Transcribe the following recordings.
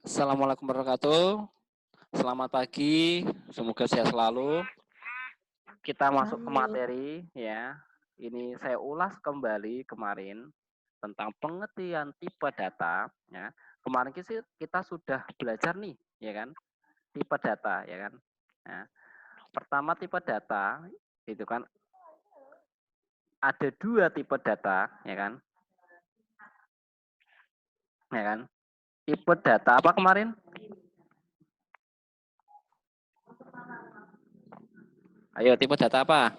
Assalamualaikum warahmatullahi wabarakatuh. Selamat pagi, semoga sehat selalu. Kita masuk ke materi ya. Ini saya ulas kembali kemarin tentang pengertian tipe data ya. Kemarin kita sudah belajar nih, ya kan? Tipe data ya kan. Nah, pertama tipe data itu kan ada dua tipe data ya kan. Ya kan? Tipe data apa kemarin? Ayo, tipe data apa?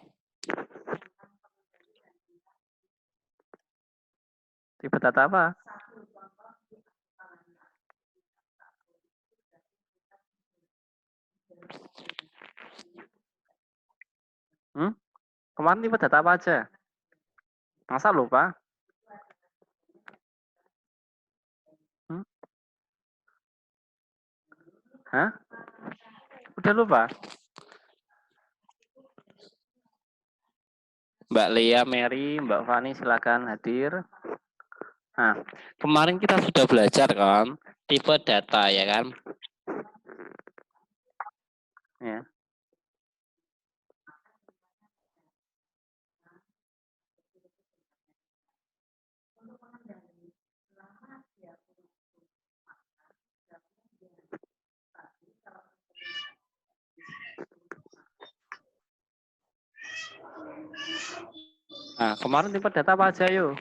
Tipe data apa? Kemarin tipe data apa aja? Masa lupa? Hmm? Hah? Udah lupa? Mbak Lea, Mary, Mbak Fani silakan hadir. Nah, kemarin kita sudah belajar kan tipe data ya kan? Ya. Nah, kemarin tipe data apa aja yuk?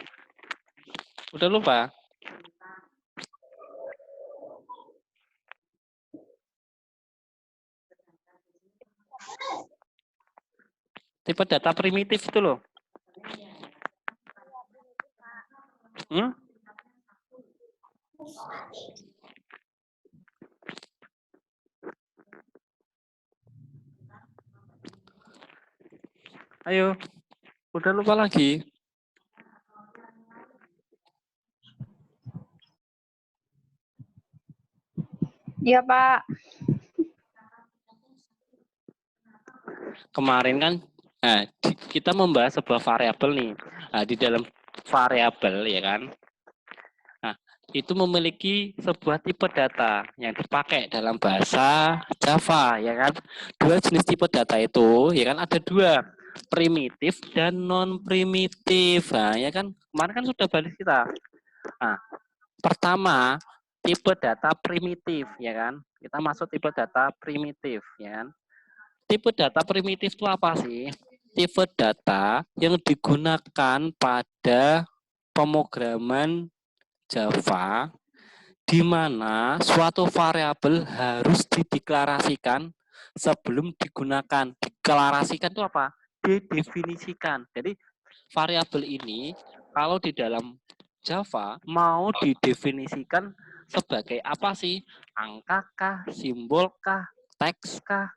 Udah lupa? Tipe data primitif itu loh. Hmm? Ayo, udah lupa lagi? Iya, Pak. Kemarin kan kita membahas sebuah variabel nih. Nah, di dalam variabel ya kan. Nah, itu memiliki sebuah tipe data yang dipakai dalam bahasa Java ya kan. Dua jenis tipe data itu ya kan ada dua, primitif dan non primitif. Nah, ya kan kemarin kan sudah bahas kita. Nah, pertama tipe data primitif ya kan. Kita masuk tipe data primitif ya kan. Tipe data primitif itu apa sih? Tipe data yang digunakan pada pemrograman Java di mana suatu variabel harus dideklarasikan sebelum digunakan. Deklarasikan itu apa? Didefinisikan. Jadi variabel ini kalau di dalam Java mau didefinisikan sebagai apa sih? Angka kah, simbol kah, teks kah,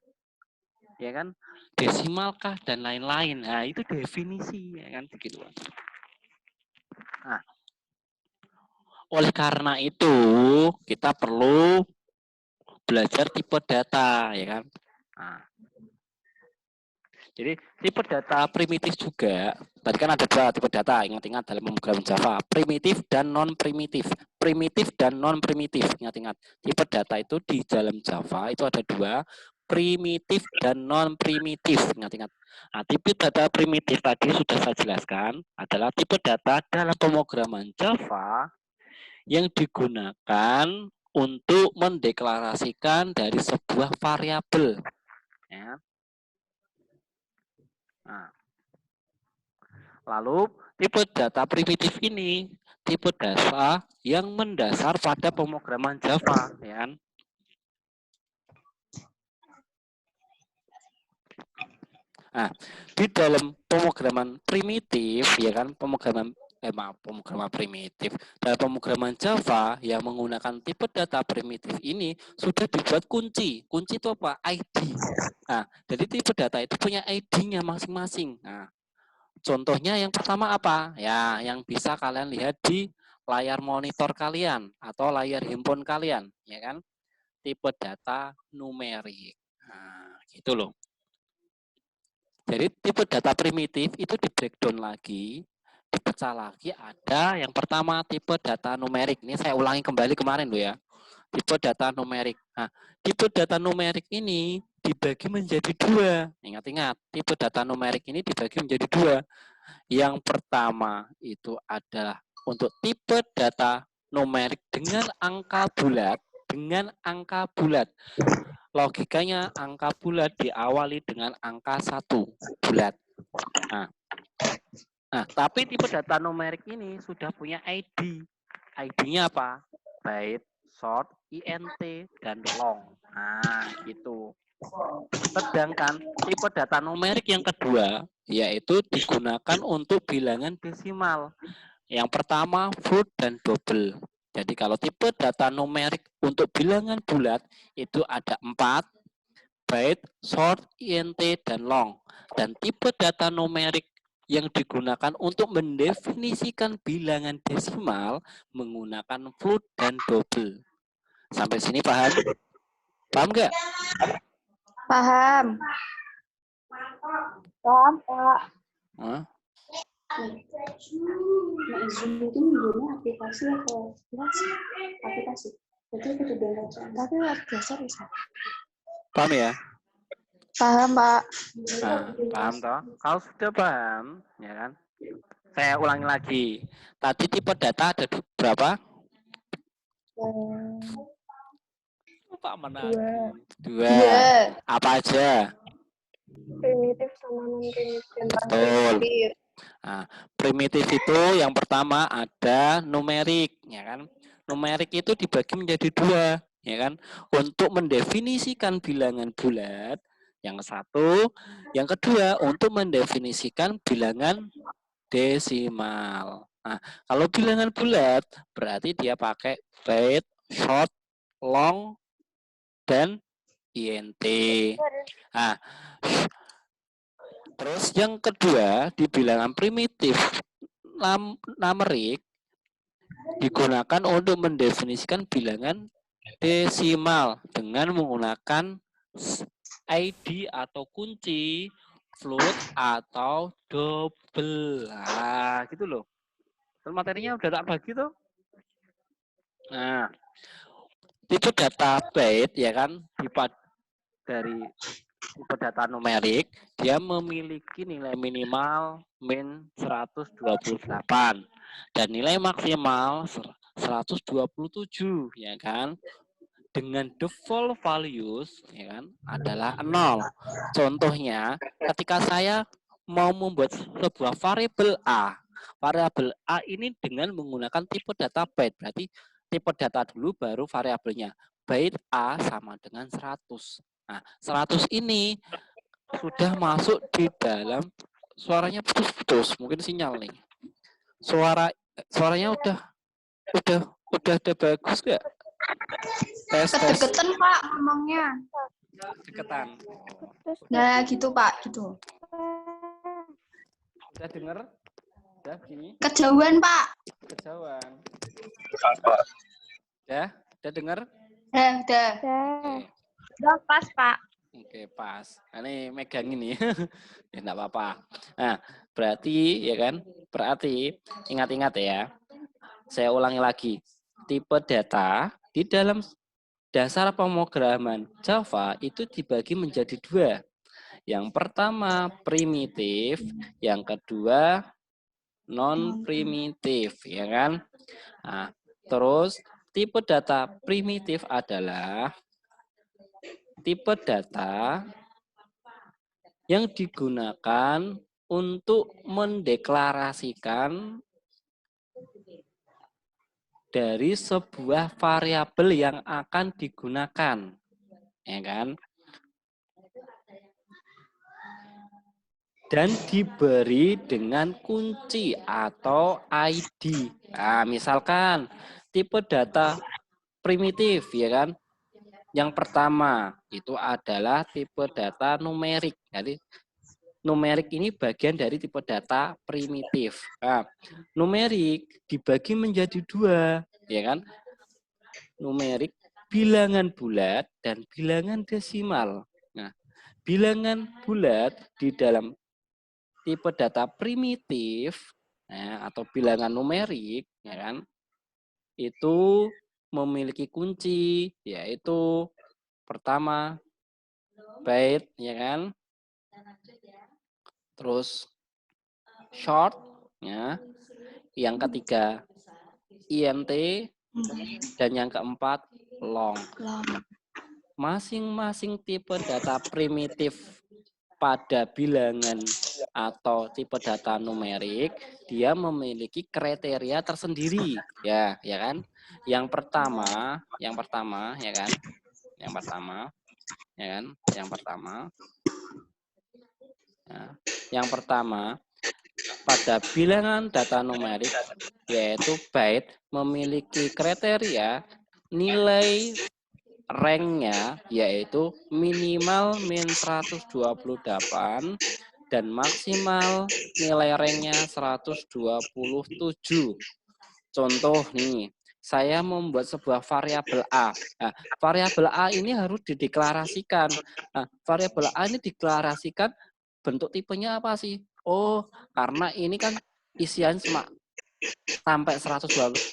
ya kan? Desimal kah dan lain-lain. Nah, itu definisi ya kan begitu. Nah, oleh karena itu, kita perlu belajar tipe data, ya kan? Nah, jadi tipe data primitif juga. Tadi kan ada dua tipe data, ingat-ingat dalam pemrograman Java, primitif dan non primitif. Primitif dan non primitif, ingat-ingat. Tipe data itu di dalam Java itu ada dua, primitif dan non primitif, ingat-ingat. Nah, tipe data primitif tadi sudah saya jelaskan adalah tipe data dalam pemrograman Java yang digunakan untuk mendeklarasikan dari sebuah variabel. Ya. Nah, lalu tipe data primitif ini tipe data yang mendasar pada pemrograman Java, ya kan? Nah, di dalam pemrograman primitif, ya kan, pemrograman primitif. Dalam pemrograman Java yang menggunakan tipe data primitif ini sudah dibuat kunci. Kunci itu apa? ID. Nah, jadi tipe data itu punya ID-nya masing-masing. Nah, contohnya yang pertama apa? Ya, yang bisa kalian lihat di layar monitor kalian atau layar handphone kalian, ya kan? Tipe data numerik. Nah, gitu loh. Jadi tipe data primitif itu di breakdown lagi, dipecah lagi. Ada yang pertama tipe data numerik. Ini saya ulangi kembali kemarin loh ya. tipe data numerik. Nah, tipe data numerik ini dibagi menjadi dua. Ingat-ingat, tipe data numerik ini dibagi menjadi dua. Yang pertama itu adalah untuk tipe data numerik dengan angka bulat. Logikanya angka bulat diawali dengan angka 1 bulat. Nah, tapi tipe data numerik ini sudah punya ID. ID-nya apa? Byte, short, int, dan long. Nah, gitu. Sedangkan tipe data numerik yang kedua, yaitu digunakan untuk bilangan desimal. Yang pertama, float dan double. Jadi kalau tipe data numerik untuk bilangan bulat, itu ada 4, byte, short, int, dan long. Dan tipe data numerik yang digunakan untuk mendefinisikan bilangan desimal menggunakan float dan double. Sampai sini paham? Paham nggak? Paham. Paham, Pak. Hah? Zoom itu menggunakan aplikasi atau aplikasi. Jadi aku juga tapi biasa bisa. Paham ya? Paham, Pak. Nah, paham toh? Kalau sudah paham, ya kan? Saya ulangi lagi. Tadi tipe data ada berapa? Pak mana? Dua. Apa aja? Primitif sama non primitif. Betul. Nah, primitif itu yang pertama ada numerik, ya kan? Numerik itu dibagi menjadi dua, ya kan? Untuk mendefinisikan bilangan bulat, yang satu, yang kedua untuk mendefinisikan bilangan desimal. Nah, kalau bilangan bulat berarti dia pakai byte, short, long, dan int. Nah, terus yang kedua di bilangan primitif numerik digunakan untuk mendefinisikan bilangan desimal dengan menggunakan ID atau kunci, float atau double. Nah, gitu loh. Terus materinya udah tak bagi tuh. Nah, tipe data byte ya kan dari tipe data numerik dia memiliki nilai minimal min 128 dan nilai maksimal 127 ya kan. Dengan default values ya kan adalah 0. Contohnya ketika saya mau membuat sebuah variabel A. Variabel A ini dengan menggunakan tipe data byte. Berarti tipe data dulu baru variabelnya. Byte A sama dengan 100. Nah, 100 ini sudah masuk di dalam suaranya putus-putus. Mungkin sinyal nih. Suaranya udah ada bagus gak? Tes. Kedeketan, Pak, ngomongnya. Deketan. Nah, gitu, Pak, gitu. Udah denger? Udah gini? Kejauhan, Pak. Kejauhan. Udah denger? Udah. Oke. Udah pas, Pak. Oke, pas. Nah, ini megang ini. Ya, enggak apa-apa. Nah, berarti ya kan? Berarti ingat-ingat ya. Saya ulangi lagi. Tipe data di dalam dasar pemrograman Java itu dibagi menjadi dua. Yang pertama primitif, yang kedua non primitif, ya kan? Nah, terus tipe data primitif adalah tipe data yang digunakan untuk mendeklarasikan dari sebuah variabel yang akan digunakan, ya kan? Dan diberi dengan kunci atau ID. Nah, misalkan tipe data primitif, ya kan? Yang pertama itu adalah tipe data numerik. Jadi numerik ini bagian dari tipe data primitif. Nah, numerik dibagi menjadi dua, ya kan? Numerik bilangan bulat dan bilangan desimal. Nah, bilangan bulat di dalam tipe data primitif atau bilangan numerik, ya kan? Itu memiliki kunci, yaitu pertama byte, ya kan? Terus short, ya. Yang ketiga int, dan yang keempat long. Masing-masing tipe data primitif pada bilangan atau tipe data numerik, dia memiliki kriteria tersendiri, ya kan? Yang pertama, ya kan? Yang pertama, pada bilangan data numerik, yaitu byte, memiliki kriteria nilai ranknya yaitu minimal min 128 dan maksimal nilai ranknya 127. Contoh nih, saya membuat sebuah variabel A. Nah, variabel A ini harus dideklarasikan. Nah, variabel A ini deklarasikan bentuk tipenya apa sih? Oh, karena ini kan isian sampai 128,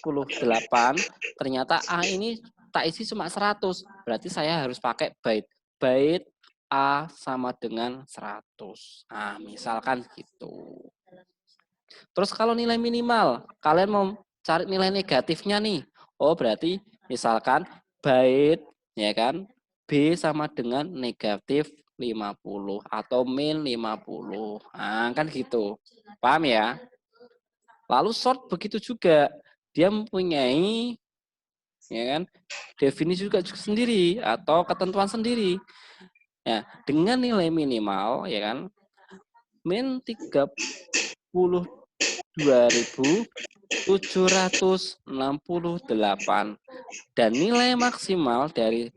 ternyata A ini tak isi cuma 100. Berarti saya harus pakai byte. Byte A sama dengan 100. Nah, misalkan gitu. Terus kalau nilai minimal, kalian mau cari nilai negatifnya nih. Oh, berarti misalkan byte, ya kan, B sama dengan negatif 50 atau min 50. Nah, kan gitu. Paham ya? Lalu short begitu juga. Dia mempunyai, ya kan, definisi juga sendiri atau ketentuan sendiri. Ya, dengan nilai minimal, ya kan, min 32.768 dan nilai maksimal dari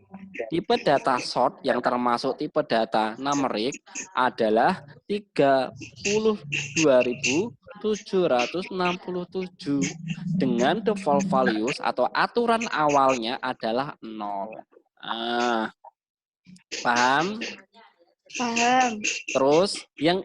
tipe data short yang termasuk tipe data numerik adalah 32.767 dengan default values atau aturan awalnya adalah 0. Ah, paham? Paham. Terus yang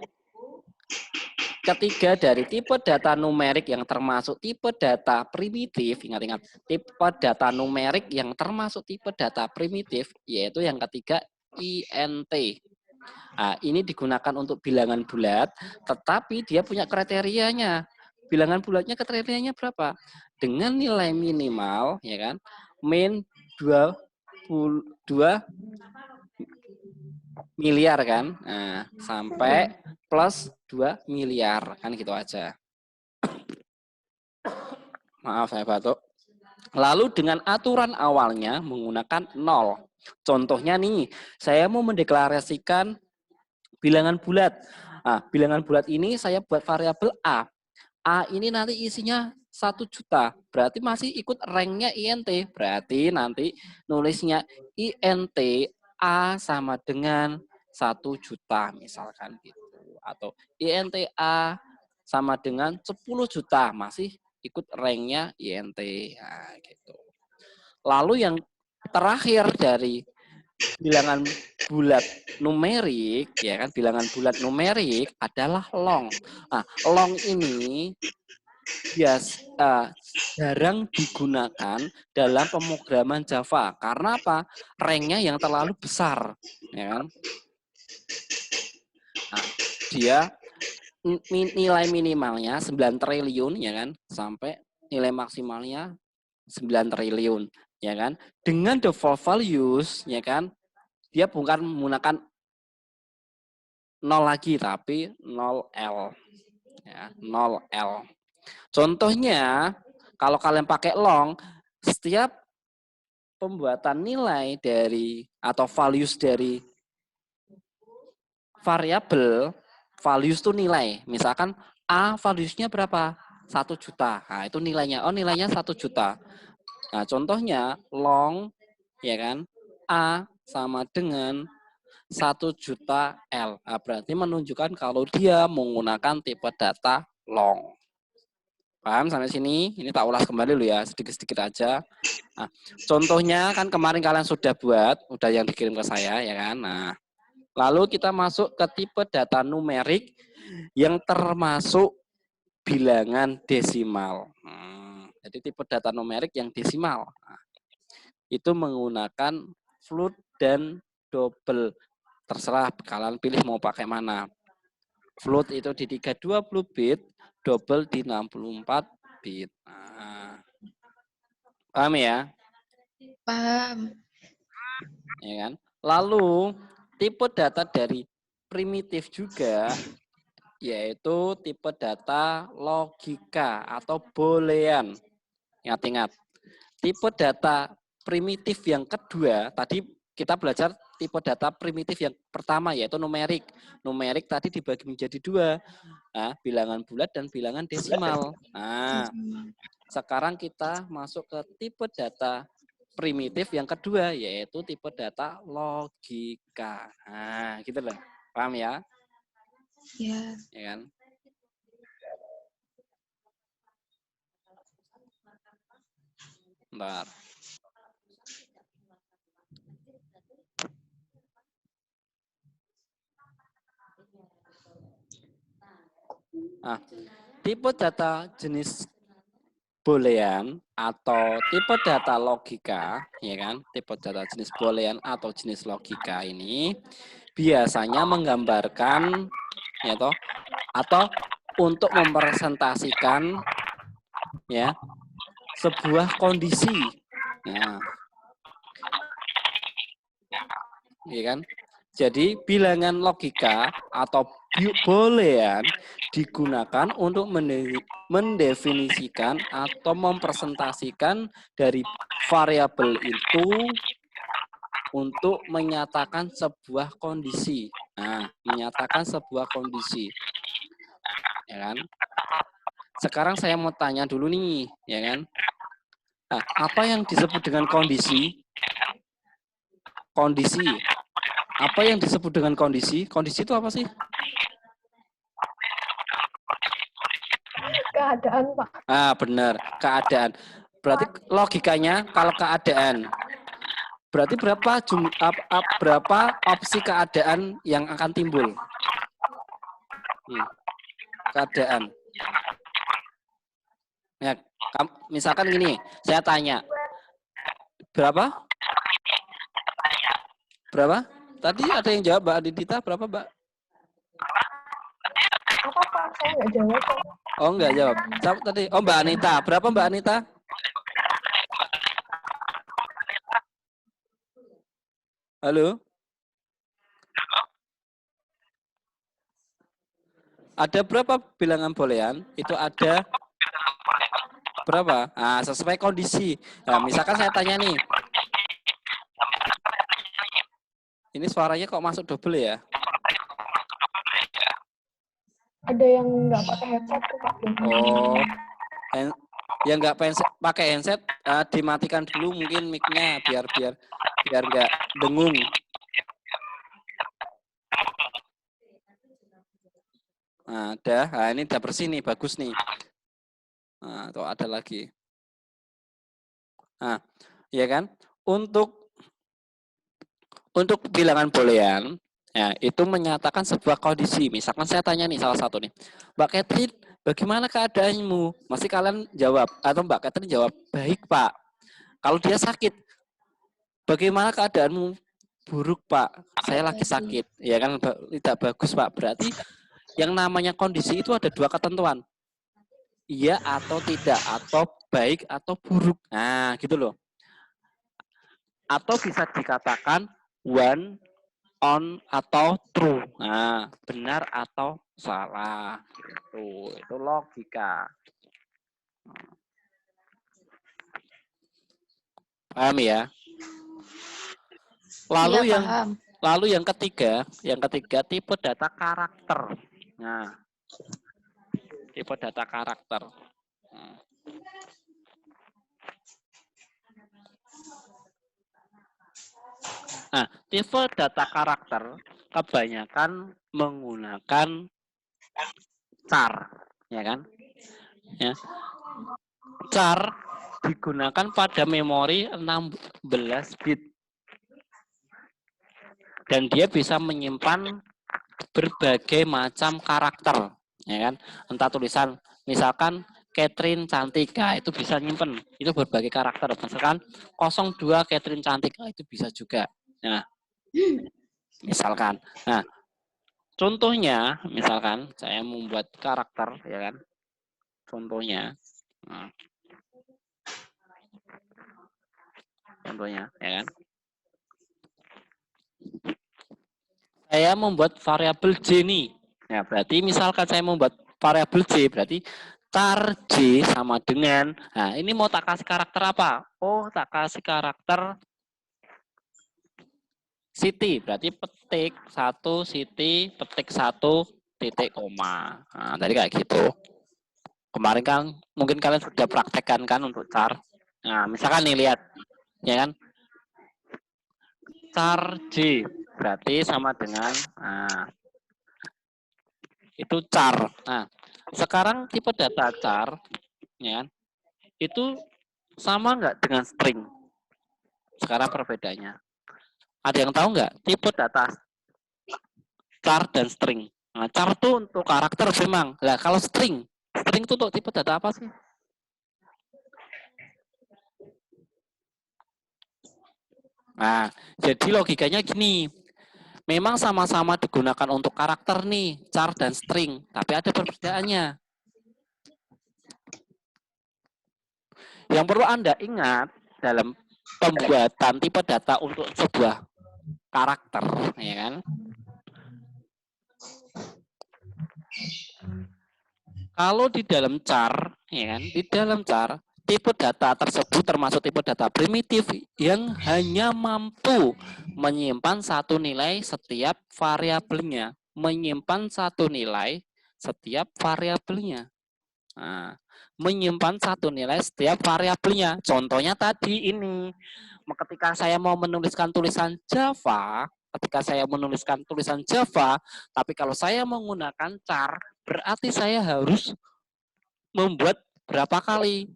ketiga dari tipe data numerik yang termasuk tipe data primitif, ingat-ingat, tipe data numerik yang termasuk tipe data primitif, yaitu yang ketiga int. Nah, ini digunakan untuk bilangan bulat, tetapi dia punya kriterianya. Bilangan bulatnya kriterianya berapa? Dengan nilai minimal, ya kan, min 2 miliar kan, nah, sampai plus 2 miliar kan gitu aja. Maaf saya batuk. Lalu dengan aturan awalnya menggunakan 0. Contohnya nih, saya mau mendeklarasikan bilangan bulat. Nah, bilangan bulat ini saya buat variabel A. A ini nanti isinya 1 juta. Berarti masih ikut ranknya int. Berarti nanti nulisnya int A sama dengan 1 juta misalkan gitu. Atau int A sama dengan 10 juta. Masih ikut ranknya int. Nah, gitu. Lalu yang terakhir dari bilangan bulat numerik, ya kan, bilangan bulat numerik adalah long. Nah, long ini jarang digunakan dalam pemrograman Java karena apa? Ranknya yang terlalu besar, ya kan? Nah, dia nilai minimalnya 9 triliun, ya kan, sampai nilai maksimalnya 9 triliun, ya kan? Dengan default values, ya kan, dia bukan menggunakan 0 lagi tapi 0L. Ya, 0L. Contohnya, kalau kalian pakai long, setiap pembuatan nilai dari atau values dari variabel, values itu nilai. Misalkan A values-nya berapa? 1 juta. Nah, itu nilainya. Oh, nilainya 1 juta. Nah, contohnya long, ya kan? A sama dengan 1 juta L. Nah, berarti menunjukkan kalau dia menggunakan tipe data long. Paham sampai sini? Ini tak ulas kembali dulu ya, sedikit-sedikit aja. Nah, contohnya kan kemarin kalian sudah buat, udah yang dikirim ke saya, ya kan? Nah, lalu kita masuk ke tipe data numerik yang termasuk bilangan desimal. Jadi tipe data numerik yang desimal. Nah, itu menggunakan float dan double. Terserah kalian pilih mau pakai mana. Float itu di 320 bit, double di 64 bit. Nah, paham ya? Paham. Ya kan? Lalu tipe data dari primitif juga yaitu tipe data logika atau boolean. Ingat-ingat. Tipe data primitif yang kedua, tadi kita belajar tipe data primitif yang pertama yaitu numerik. Numerik tadi dibagi menjadi dua, nah, bilangan bulat dan bilangan desimal. Nah, sekarang kita masuk ke tipe data primitif yang kedua yaitu tipe data logika. Nah, gitu loh. Paham ya? Ya. Ya kan? Bentar. Nah, tipe data jenis boolean atau tipe data logika, ya kan? Tipe data jenis boolean atau jenis logika ini biasanya menggambarkan ya toh atau untuk mempresentasikan ya sebuah kondisi. Nah, ya kan? Jadi bilangan logika atau boolean digunakan untuk mendefinisikan atau mempresentasikan dari variabel itu untuk menyatakan sebuah kondisi. Nah, menyatakan sebuah kondisi. Ya kan? Sekarang saya mau tanya dulu nih, ya kan? Nah, apa yang disebut dengan kondisi? Kondisi. Apa yang disebut dengan kondisi? Kondisi itu apa sih? Keadaan, Pak. Ah, benar, keadaan. Berarti logikanya kalau keadaan. Berarti berapa opsi keadaan yang akan timbul? Keadaan. Ya, misalkan gini, saya tanya. Berapa? Berapa? Tadi ada yang jawab, Mbak Aditita, berapa, Mbak? Apa, Pak? Saya nggak jawab. Oh, enggak jawab. Tadi, oh, Mbak Anita. Berapa, Mbak Anita? Halo? Ada berapa bilangan boolean? Itu ada berapa? Nah, sesuai kondisi. Nah, misalkan saya tanya nih. Ini suaranya kok masuk double ya? Ada yang nggak pakai headset tuh, Pak. Oh, yang nggak pakai handset, dimatikan dulu mungkin mic-nya biar nggak dengung. Nah, ada. Nah, ini udah bersih nih, bagus nih. Nah, tuh ada lagi. Nah, ya kan? Untuk bilangan boolean, ya, itu menyatakan sebuah kondisi. Misalkan saya tanya nih salah satu nih, Mbak Catherine, bagaimana keadaanmu? Masih kalian jawab atau Mbak Catherine jawab, baik Pak. Kalau dia sakit, bagaimana keadaanmu? Buruk Pak, saya lagi sakit. Ya kan, tidak bagus Pak. Berarti yang namanya kondisi itu ada dua ketentuan. Iya atau tidak, atau baik atau buruk. Nah, gitu loh. Atau bisa dikatakan one, on, atau true. Nah, benar atau salah. Gitu. Itu logika. Paham ya? Lalu yang ketiga tipe data karakter. Nah, tipe data karakter. Nah, tipe data karakter kebanyakan menggunakan char, ya kan? Ya. Char digunakan pada memori 16 bit. Dan dia bisa menyimpan berbagai macam karakter, ya kan? Entah tulisan, misalkan Catherine Cantika itu bisa nyimpen. Itu berbagai karakter. Misalkan 02 Catherine Cantika itu bisa juga. Nah, misalkan. Nah, contohnya, misalkan saya membuat karakter, ya kan? Contohnya. Nah, contohnya, ya kan? Saya membuat variabel J nih. Nah, berarti misalkan saya membuat variabel J, berarti char J sama dengan, nah ini mau tak kasih karakter apa? Oh, tak kasih karakter Siti, berarti petik 1 Siti, petik 1 titik koma. Nah, tadi kayak gitu. Kemarin kan mungkin kalian sudah praktekkan kan untuk char. Nah, misalkan nih lihat, ya kan? Char J berarti sama dengan, nah, itu char. Nah, sekarang tipe data char, ya kan? Itu sama nggak dengan string? Sekarang perbedaannya. Ada yang tahu nggak tipe data char dan string? Nah, char itu untuk karakter memang. Nah, kalau string itu untuk tipe data apa sih? Nah, jadi logikanya gini. Memang sama-sama digunakan untuk karakter nih, char dan string, tapi ada perbedaannya. Yang perlu Anda ingat dalam pembuatan tipe data untuk sebuah karakter, ya kan? Kalau di dalam char, ya kan? Di dalam char, tipe data tersebut termasuk tipe data primitif yang hanya mampu menyimpan satu nilai setiap variabelnya, menyimpan satu nilai setiap variabelnya. Nah, menyimpan satu nilai setiap variabelnya. Contohnya tadi ini, ketika saya mau menuliskan tulisan Java, tapi kalau saya menggunakan char, berarti saya harus membuat berapa kali?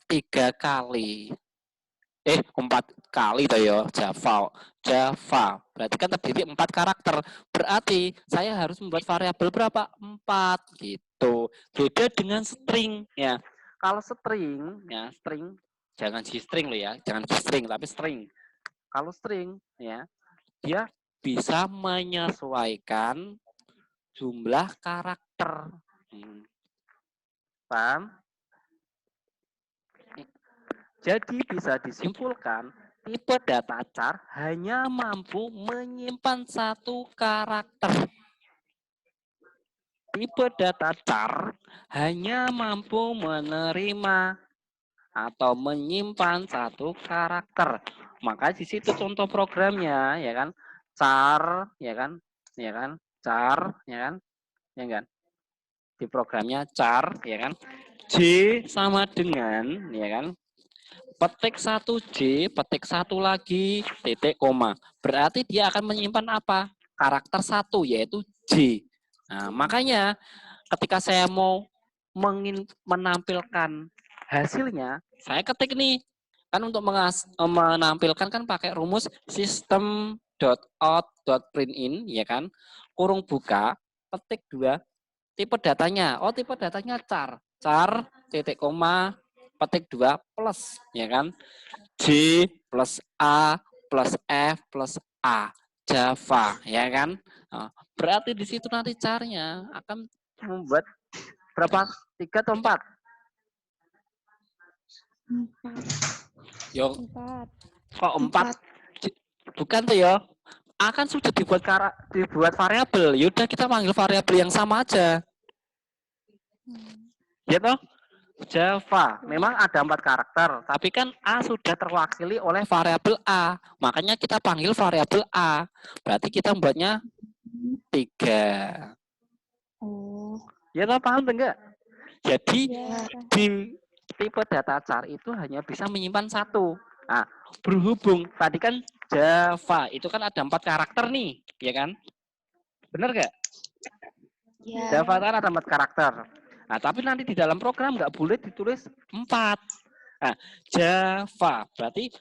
3 kali. 4 kali toh ya, Java. Berarti kan terdiri 4 karakter. Berarti saya harus membuat variabel berapa? 4 gitu. Beda dengan string ya. Kalau string ya, jangan G-string loh ya, jangan G-string tapi string. Kalau string ya, dia bisa menyesuaikan jumlah karakter. Paham? Jadi bisa disimpulkan, tipe data char hanya mampu menyimpan satu karakter. Tipe data char hanya mampu menerima atau menyimpan satu karakter. Maka di situ contoh programnya, ya kan? Char, ya kan? Ya kan? Char, ya kan? Ya kan? Di programnya char, ya kan? J sama dengan, ya kan? Petik 1J, petik 1 lagi, titik koma. Berarti dia akan menyimpan apa? Karakter 1, yaitu J. Nah, makanya ketika saya mau menampilkan hasilnya, saya ketik nih. Kan untuk menampilkan kan pakai rumus system.out.println, ya kan? Kurung buka, petik 2, tipe datanya. Oh, tipe datanya char. Char, titik koma, petik 2 plus, ya kan? J plus A plus F plus A. Java, ya kan? Nah, berarti di situ nanti caranya akan membuat berapa? 3 atau 4? 4. Yo, kok 4? Bukan tuh ya. Akan sudah dibuat variabel. Yaudah kita panggil variabel yang sama aja. Ya toh? Java, memang ada 4 karakter, tapi kan A sudah terwakili oleh variabel A, makanya kita panggil variabel A. Berarti kita membuatnya 3. Oh. Ya toh, paham enggak? Jadi Ya. di tipe data char itu hanya bisa menyimpan 1. Nah, berhubung tadi kan Java itu kan ada 4 karakter nih, ya kan? Benar nggak? Ya. Java kan ada 4 karakter. Nah, tapi nanti di dalam program nggak boleh ditulis 4. Nah, Java. Berarti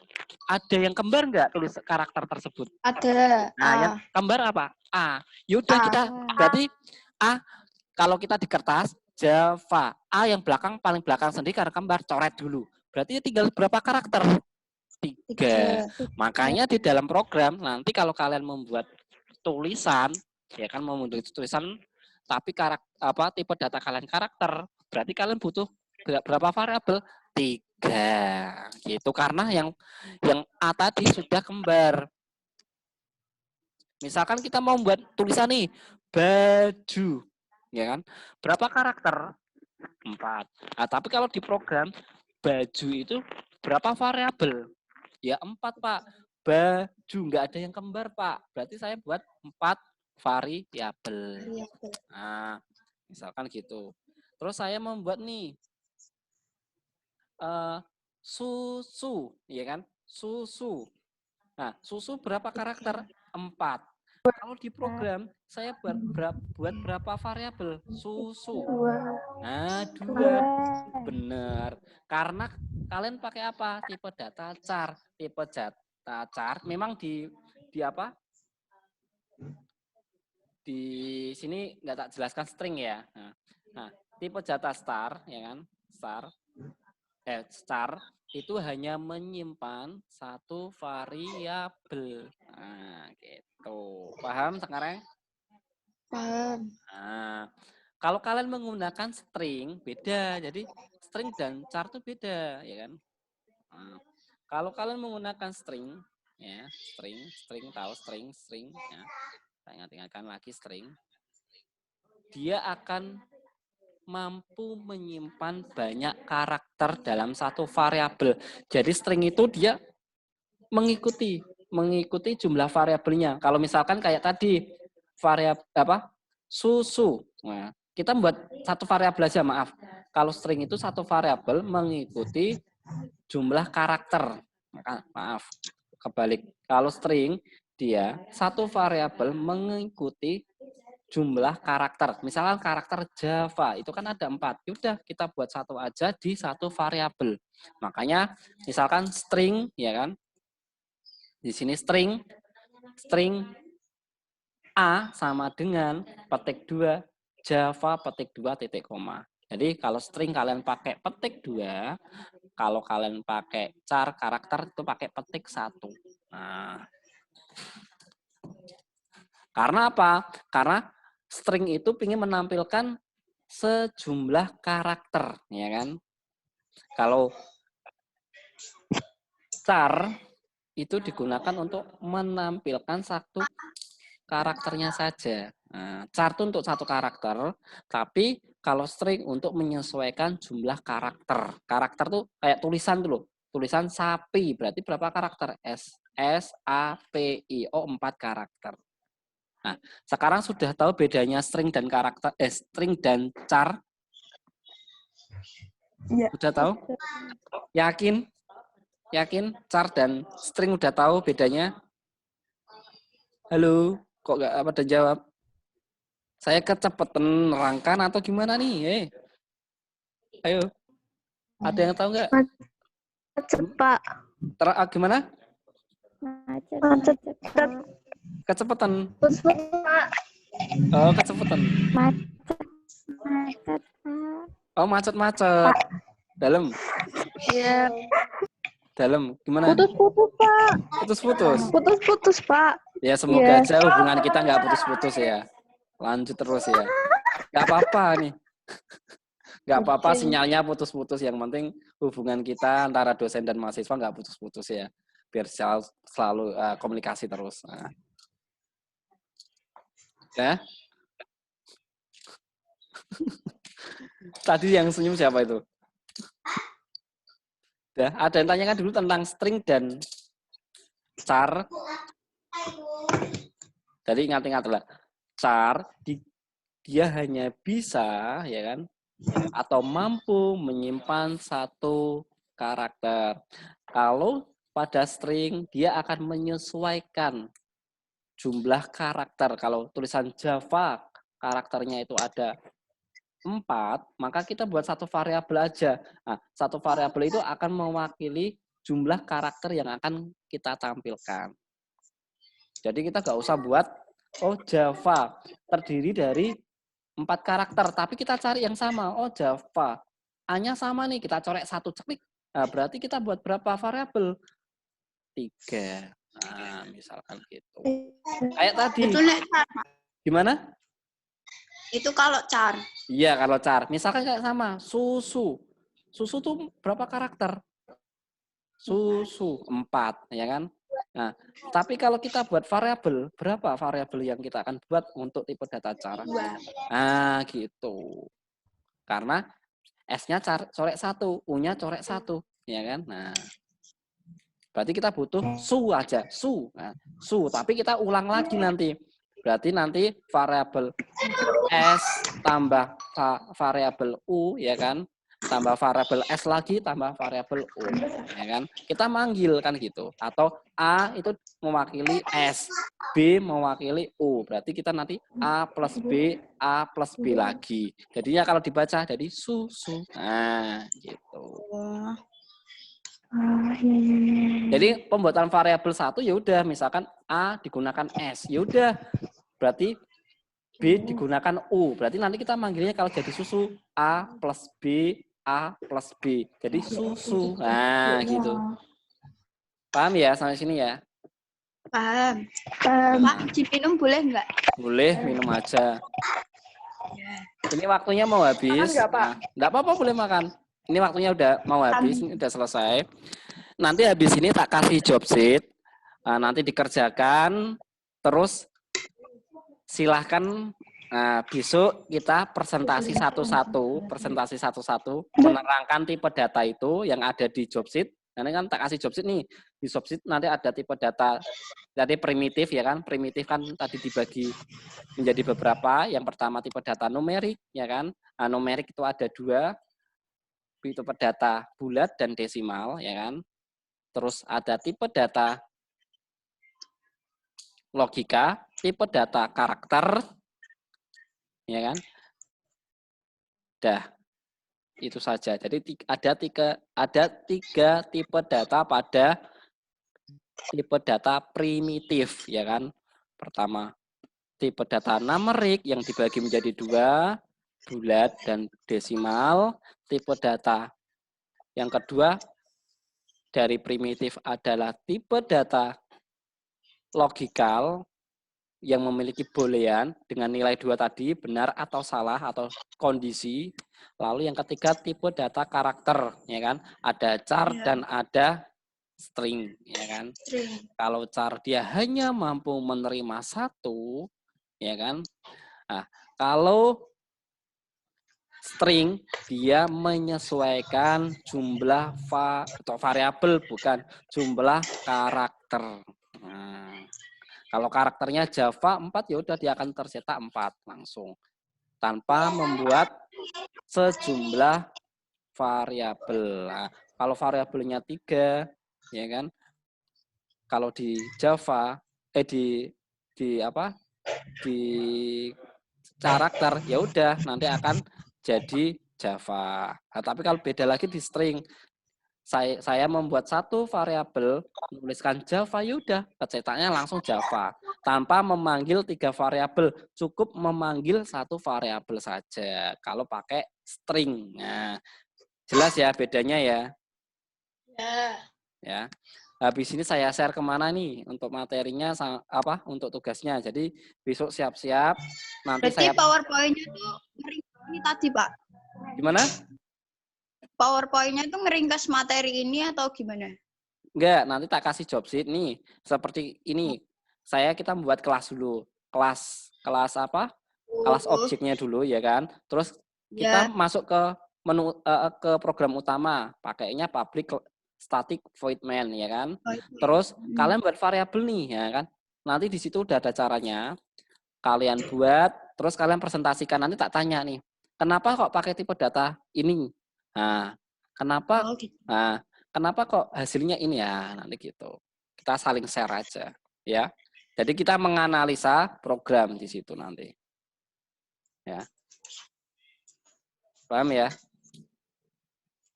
ada yang kembar nggak tulis karakter tersebut? Ada. Nah, yang kembar apa? A. Yaudah kita, berarti A, kalau kita di kertas, Java. A yang paling belakang sendiri karena kembar, coret dulu. Berarti tinggal berapa karakter? 3. Makanya di dalam program nanti kalau kalian membuat tulisan, ya kan membuat tulisan tapi tipe data kalian karakter, berarti kalian butuh berapa variabel? 3. Gitu karena yang A tadi sudah kembar. Misalkan kita mau buat tulisan nih, baju, ya kan? Berapa karakter? 4. Nah, tapi kalau di program baju itu berapa variabel? Ya 4, Pak. Baju nggak ada yang kembar, Pak. Berarti saya buat 4 variabel. Nah, misalkan gitu. Terus saya membuat nih susu, ya kan? Susu. Nah, susu berapa karakter? 4. Kalau di program saya buat berapa variabel? Susu. Nah, 2. Benar. Karena kalian pakai apa? Tipe data char. Tipe data char memang di apa? Di sini nggak tak jelaskan string ya. Nah, tipe data star, ya kan? Star itu hanya menyimpan satu variabel. Nah, gitu. Paham sekarang? Paham. Nah, kalau kalian menggunakan string beda. Jadi string dan char itu beda, ya kan? Nah, kalau kalian menggunakan string, ya, string tahu string, ya. Saya ingatkan lagi string. Dia akan mampu menyimpan banyak karakter dalam satu variabel. Jadi string itu dia mengikuti jumlah variabelnya. Kalau misalkan kayak tadi variabel susu. Nah, kita buat satu variabel aja, maaf. Kalau string itu satu variabel mengikuti jumlah karakter. Maaf, kebalik. Kalau string dia satu variabel mengikuti jumlah karakter. Misalkan karakter Java itu kan ada 4. Yaudah kita buat satu aja di satu variabel. Makanya misalkan string, ya kan? Di sini string A sama dengan petik 2 Java petik 2 titik koma. Jadi kalau string kalian pakai petik 2, kalau kalian pakai char karakter itu pakai petik 1. Nah, karena apa? Karena string itu ingin menampilkan sejumlah karakter, ya kan? Kalau char itu digunakan untuk menampilkan satu karakternya saja. Nah, char itu untuk satu karakter, tapi kalau string untuk menyesuaikan jumlah karakter. Karakter tuh kayak tulisan dulu. Tulisan sapi berarti berapa karakter? S-A-P-I-O 4 karakter. Nah, sekarang sudah tahu bedanya string dan karakter, string dan char? Ya. Sudah tahu? Yakin? Yakin? Char dan string udah tahu bedanya? Halo, kok nggak pada jawab? Saya kecepatan nerangkan atau gimana nih? Ayo, ada yang tahu nggak? Macet, Pak. Gimana? Macet. Kecepatan. Pak. Oh, kecepatan. Macet. Oh, macet. Dalam. Iya. Dalam. Gimana? Putus-putus, Pak. Putus-putus. Putus-putus, Pak. Ya, semoga aja hubungan kita nggak putus-putus ya. Lanjut terus ya. Nggak apa-apa nih. Nggak apa-apa sinyalnya putus-putus. Yang penting hubungan kita antara dosen dan mahasiswa nggak putus-putus ya. Biar selalu komunikasi terus. Nah. Ya. Tadi yang senyum siapa itu? Ya, ada yang tanyakan dulu tentang string dan char. Jadi ingat-ingatlah, char dia hanya bisa, ya kan, atau mampu menyimpan satu karakter. Kalau pada string dia akan menyesuaikan jumlah karakter. Kalau tulisan Java karakternya itu ada 4, maka kita buat satu variabel aja. Nah, satu variabel itu akan mewakili jumlah karakter yang akan kita tampilkan. Jadi kita nggak usah buat, oh Java terdiri dari 4 karakter, tapi kita cari yang sama. Oh, Java. A-nya sama nih, kita corek 1 klik. Nah, berarti kita buat berapa variabel? 3. Nah, misalkan gitu. Kayak tadi. Itu nek char, Pak. Gimana? Itu kalau char. Iya, kalau char. Misalkan kayak sama, susu. Susu tuh berapa karakter? Susu 4, ya kan? Nah, tapi kalau kita buat variabel, berapa variabel yang kita akan buat untuk tipe data char? 2. Nah, gitu. Karena S-nya corek 1, U-nya corek 1, ya kan? Nah, berarti kita butuh su aja, su. Nah, su, tapi kita ulang lagi nanti. Berarti nanti variabel S tambah variabel U, ya kan? Tambah variabel S lagi, tambah variabel U, ya kan? Kita manggil kan gitu. Atau A itu mewakili S, B mewakili U. Berarti kita nanti A plus B lagi. Jadinya kalau dibaca jadi susu. Nah, gitu. Jadi pembuatan variabel 1 ya udah, misalkan A digunakan S, ya udah. Berarti B digunakan U. Berarti nanti kita manggilnya kalau jadi susu A plus B jadi susu. Nah, gitu. Paham ya sampai sini ya? Paham. Pak, diminum boleh nggak? Boleh, minum aja. Ini waktunya mau habis. Nah, enggak apa-apa, boleh makan. Ini waktunya udah mau habis, ini udah selesai. Nanti habis ini tak kasih job sheet. Nah, nanti dikerjakan, terus silahkan besok kita presentasi satu-satu, menerangkan tipe data itu yang ada di job sheet. Nanti kan tak kasih job sheet nih. Di job sheet nanti ada tipe data, jadi primitif ya kan. Primitif kan tadi dibagi menjadi beberapa. Yang pertama tipe data numerik ya kan. Nah, numerik itu ada 2. Tipe data bulat dan desimal ya kan. Terus ada tipe data logika, tipe data karakter, ya kan? Dah, itu saja. Jadi ada tiga tipe data pada tipe data primitif, ya kan? Pertama, tipe data numerik yang dibagi menjadi 2, bulat dan desimal. Tipe data yang kedua dari primitif adalah tipe data logikal yang memiliki boolean dengan nilai 2 tadi, benar atau salah atau kondisi. Lalu yang ketiga tipe data karakter, ya kan? Ada char dan ada string, ya kan? Kalau char dia hanya mampu menerima 1, ya kan? Nah, kalau string dia menyesuaikan jumlah atau variabel, bukan jumlah karakter. Nah, kalau karakternya Java 4 ya udah dia akan tercetak 4 langsung tanpa membuat sejumlah variabel. Nah, kalau variabelnya 3 ya kan. Kalau di Java di karakter ya udah nanti akan jadi Java. Nah, tapi kalau beda lagi di string, saya membuat 1 variabel, menuliskan Java, yaudah cetaknya langsung Java. Tanpa memanggil 3 variabel, cukup memanggil 1 variabel saja. Kalau pakai string. Nah, jelas ya bedanya ya? Ya. Habis ini saya share kemana nih untuk materinya, untuk tugasnya. Jadi besok siap-siap. Nanti berarti PowerPoint-nya tuh ini tadi, Pak. Gimana? PowerPoint-nya itu ngeringkas materi ini atau gimana? Enggak, nanti tak kasih job sheet nih. Seperti ini. Kita membuat kelas dulu. Kelas apa? Kelas objeknya dulu ya kan. Terus kita masuk ke menu ke program utama. Pakainya public static void main ya kan. Terus kalian buat variabel nih ya kan. Nanti di situ udah ada caranya. Kalian buat, terus kalian presentasikan. Nanti tak tanya nih. Kenapa kok pakai tipe data ini? Nah, kenapa kok hasilnya ini ya? Nanti gitu. Kita saling share aja, ya. Jadi kita menganalisa program di situ nanti. Ya. Paham ya?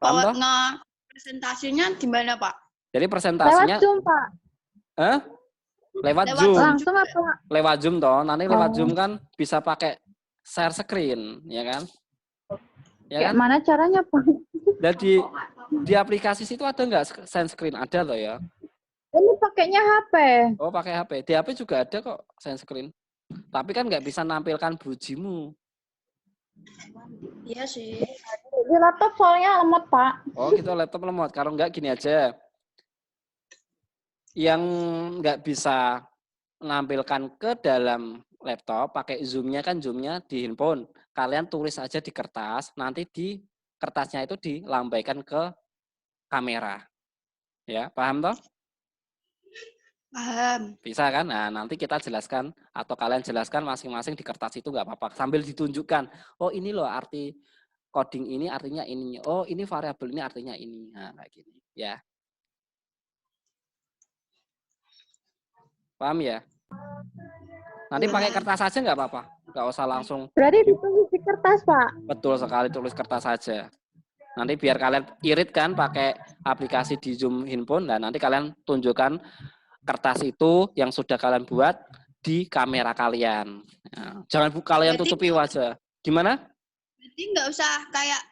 Paham toh? Nah, presentasinya di mana, Pak? Jadi presentasinya Lewat Zoom, Pak. Lewat Zoom. Langsung apa? Lewat Zoom toh. Nanti lewat Zoom kan bisa pakai share screen, ya kan? Ya Kayak kan? mana caranya, Pak? Dan di aplikasi situ ada nggak share screen? Ada loh ya. Ini pakainya HP. Oh, pakai HP. Di HP juga ada kok share screen. Tapi kan nggak bisa nampilkan bujimu. Iya sih. Di laptop soalnya lemot, Pak. Oh, gitu laptop lemot. Kalau nggak gini aja. Yang nggak bisa menampilkan ke dalam laptop, pakai zoom-nya kan zoom-nya di handphone. Kalian tulis aja di kertas, nanti di kertasnya itu dilambaikan ke kamera. Ya, paham toh? Paham. Bisa kan? Nah, nanti kita jelaskan atau kalian jelaskan masing-masing di kertas itu nggak apa-apa. Sambil ditunjukkan, oh ini loh arti coding ini artinya ini. Oh, ini variabel ini artinya ini. Nah, kayak gini. Ya. Paham ya? Nanti pakai kertas aja nggak apa-apa. Nggak usah langsung. Berarti ditulis di kertas, Pak. Betul sekali, tulis kertas saja. Nanti biar kalian irit kan pakai aplikasi di Zoom handphone. Dan nanti kalian tunjukkan kertas itu yang sudah kalian buat di kamera kalian. Nah, jangan kalian tutupi wajah. Gimana? Berarti nggak usah kayak